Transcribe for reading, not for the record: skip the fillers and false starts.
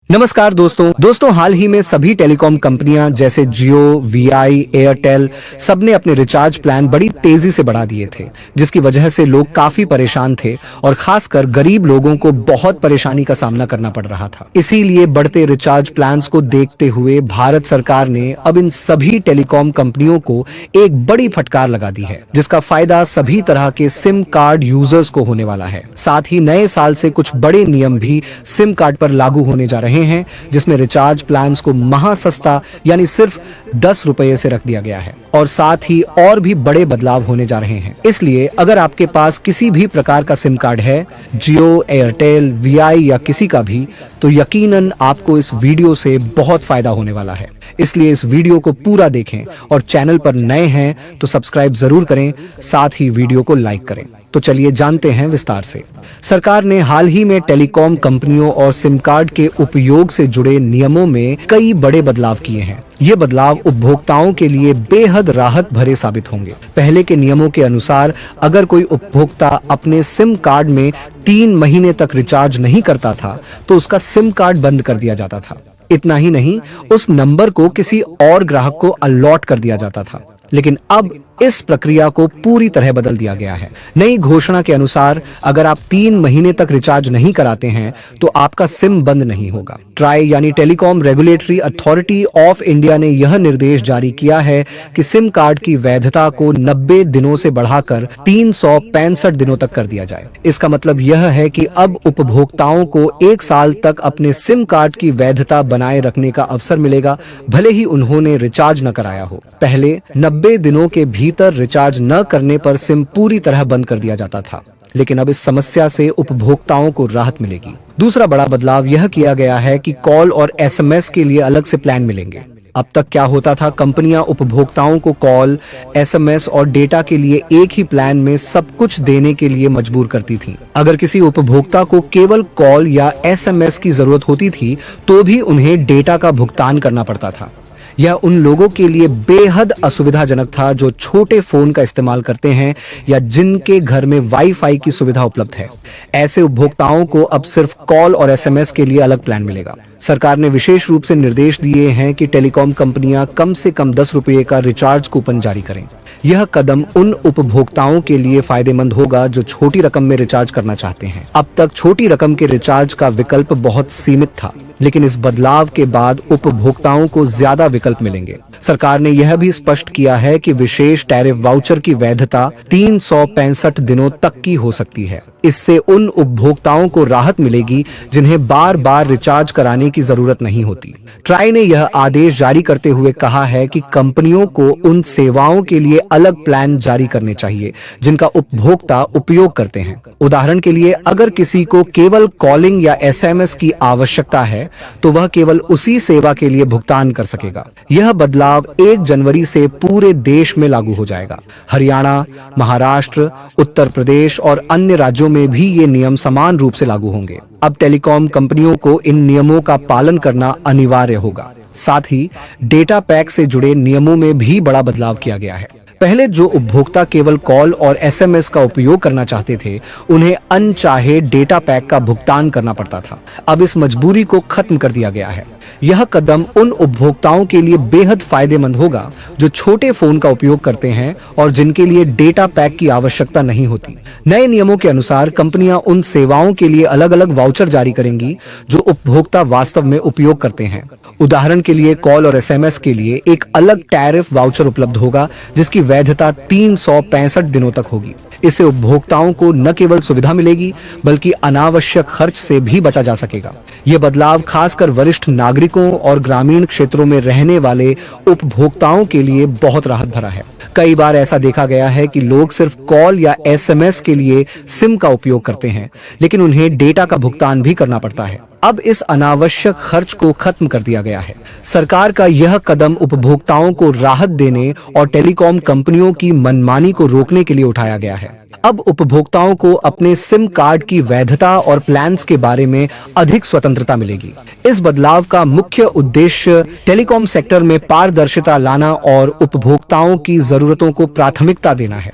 नमस्कार दोस्तों हाल ही में सभी टेलीकॉम कंपनियां जैसे जियो, वीआई, एयरटेल सबने अपने रिचार्ज प्लान बड़ी तेजी से बढ़ा दिए थे, जिसकी वजह से लोग काफी परेशान थे और खासकर गरीब लोगों को बहुत परेशानी का सामना करना पड़ रहा था। इसीलिए बढ़ते रिचार्ज प्लान्स को देखते हुए भारत सरकार ने अब इन सभी टेलीकॉम कंपनियों को एक बड़ी फटकार लगा दी है, जिसका फायदा सभी तरह के सिम कार्ड यूजर्स को होने वाला है। साथ ही नए साल से कुछ बड़े नियम भी सिम कार्ड पर लागू होने जा रहे हैं, जिसमें रिचार्ज प्लान्स को महा सस्ता यानी सिर्फ 10 रुपए से रख दिया गया है और साथ ही और भी बड़े बदलाव होने जा रहे हैं। इसलिए अगर आपके पास किसी भी प्रकार का सिम कार्ड है, जियो, एयरटेल, वीआई या किसी का भी, तो यकीनन आपको इस वीडियो से बहुत फायदा होने वाला है। इसलिए इस वीडियो को पूरा देखें और चैनल पर नए हैं तो सब्सक्राइब जरूर करें, साथ ही वीडियो को लाइक करें। तो चलिए जानते हैं विस्तार से। सरकार ने हाल ही में टेलीकॉम कंपनियों और सिम कार्ड के उपयोग से जुड़े नियमों में कई बड़े बदलाव किए हैं। ये बदलाव उपभोक्ताओं के लिए बेहद राहत भरे साबित होंगे। पहले के नियमों के अनुसार अगर कोई उपभोक्ता अपने सिम कार्ड में 3 महीने तक रिचार्ज नहीं करता था तो उसका सिम कार्ड बंद कर दिया जाता था। इतना ही नहीं, उस नंबर को किसी और ग्राहक को अलॉट कर दिया जाता था। लेकिन अब इस प्रक्रिया को पूरी तरह बदल दिया गया है। नई घोषणा के अनुसार अगर आप 3 महीने तक रिचार्ज नहीं कराते हैं तो आपका सिम बंद नहीं होगा। ट्राई यानी telecom regulatory authority of India ने यह निर्देश जारी किया है कि सिम कार्ड की वैधता को 90 दिनों से बढ़ाकर 365 दिनों तक कर दिया जाए। इसका मतलब यह है कि अब उपभोक्ताओं को 1 साल तक अपने सिम कार्ड की वैधता बनाए रखने का अवसर मिलेगा, भले ही उन्होंने रिचार्ज न कराया हो। पहले 90 दिनों के भीतर रिचार्ज न करने पर सिम पूरी तरह बंद कर दिया जाता था, लेकिन अब इस समस्या से उपभोक्ताओं को राहत मिलेगी। दूसरा बड़ा बदलाव यह किया गया है कि कॉल और एसएमएस के लिए अलग से प्लान मिलेंगे। अब तक क्या होता था, कंपनियां उपभोक्ताओं को कॉल, एसएमएस और डेटा के लिए एक ही प्लान में सब कुछ देने के लिए मजबूर करती थीं। अगर किसी उपभोक्ता को केवल कॉल या एसएमएस की जरूरत होती थी तो भी उन्हें डेटा का भुगतान करना पड़ता था। यह उन लोगों के लिए बेहद असुविधाजनक था जो छोटे फोन का इस्तेमाल करते हैं या जिनके घर में वाईफाई की सुविधा उपलब्ध है। ऐसे उपभोक्ताओं को अब सिर्फ कॉल और एसएमएस के लिए अलग प्लान मिलेगा। सरकार ने विशेष रूप से निर्देश दिए हैं कि टेलीकॉम कंपनियां कम से कम 10 रुपये का रिचार्ज कूपन जारी करें। यह कदम उन उपभोक्ताओं के लिए फायदेमंद होगा जो छोटी रकम में रिचार्ज करना चाहते हैं। अब तक छोटी रकम के रिचार्ज का विकल्प बहुत सीमित था, लेकिन इस बदलाव के बाद उपभोक्ताओं को ज्यादा विकल्प मिलेंगे। सरकार ने यह भी स्पष्ट किया है कि विशेष टैरिफ वाउचर की वैधता 365 दिनों तक की हो सकती है। इससे उन उपभोक्ताओं को राहत मिलेगी जिन्हें बार बार रिचार्ज कराने की जरूरत नहीं होती। ट्राई ने यह आदेश जारी करते हुए कहा है कि कंपनियों को उन सेवाओं के लिए अलग प्लान जारी करने चाहिए जिनका उपभोक्ता उपयोग करते हैं। उदाहरण के लिए, अगर किसी को केवल कॉलिंग या एसएमएस की आवश्यकता है तो वह केवल उसी सेवा के लिए भुगतान कर सकेगा। यह बदलाव 1 जनवरी से पूरे देश में लागू हो जाएगा। हरियाणा, महाराष्ट्र, उत्तर प्रदेश और अन्य राज्यों में भी ये नियम समान रूप से लागू होंगे। अब टेलीकॉम कंपनियों को इन नियमों का पालन करना अनिवार्य होगा। साथ ही डेटा पैक से जुड़े नियमों में भी बड़ा बदलाव किया गया है। पहले जो उपभोक्ता केवल कॉल और एसएमएस का उपयोग करना चाहते थे, उन्हें अनचाहे डेटा पैक का भुगतान करना पड़ता था। अब इस मजबूरी को खत्म कर दिया गया है। यह कदम उन उपभोक्ताओं के लिए बेहद फायदेमंद होगा जो छोटे फोन का उपयोग करते हैं और जिनके लिए डेटा पैक की आवश्यकता नहीं होती। नए नियमों के अनुसार कंपनियां उन सेवाओं के लिए अलग अलग वाउचर जारी करेंगी जो उपभोक्ता वास्तव में उपयोग करते हैं। उदाहरण के लिए, कॉल और एसएमएस के लिए एक अलग टैरिफ वाउचर उपलब्ध होगा जिसकी वैधता 365 दिनों तक होगी। इससे उपभोक्ताओं को न केवल सुविधा मिलेगी बल्कि अनावश्यक खर्च से भी बचा जा सकेगा। यह बदलाव खासकर वरिष्ठ नागरिकों और ग्रामीण क्षेत्रों में रहने वाले उपभोक्ताओं के लिए बहुत राहत भरा है। कई बार ऐसा देखा गया है कि लोग सिर्फ कॉल या एसएमएस के लिए सिम का उपयोग करते हैं, लेकिन उन्हें डेटा का भुगतान भी करना पड़ता है। अब इस अनावश्यक खर्च को खत्म कर दिया गया है। सरकार का यह कदम उपभोक्ताओं को राहत देने और टेलीकॉम कंपनियों की मनमानी को रोकने के लिए उठाया गया है। अब उपभोक्ताओं को अपने सिम कार्ड की वैधता और प्लान्स के बारे में अधिक स्वतंत्रता मिलेगी। इस बदलाव का मुख्य उद्देश्य टेलीकॉम सेक्टर में पारदर्शिता लाना और उपभोक्ताओं की जरूरतों को प्राथमिकता देना है।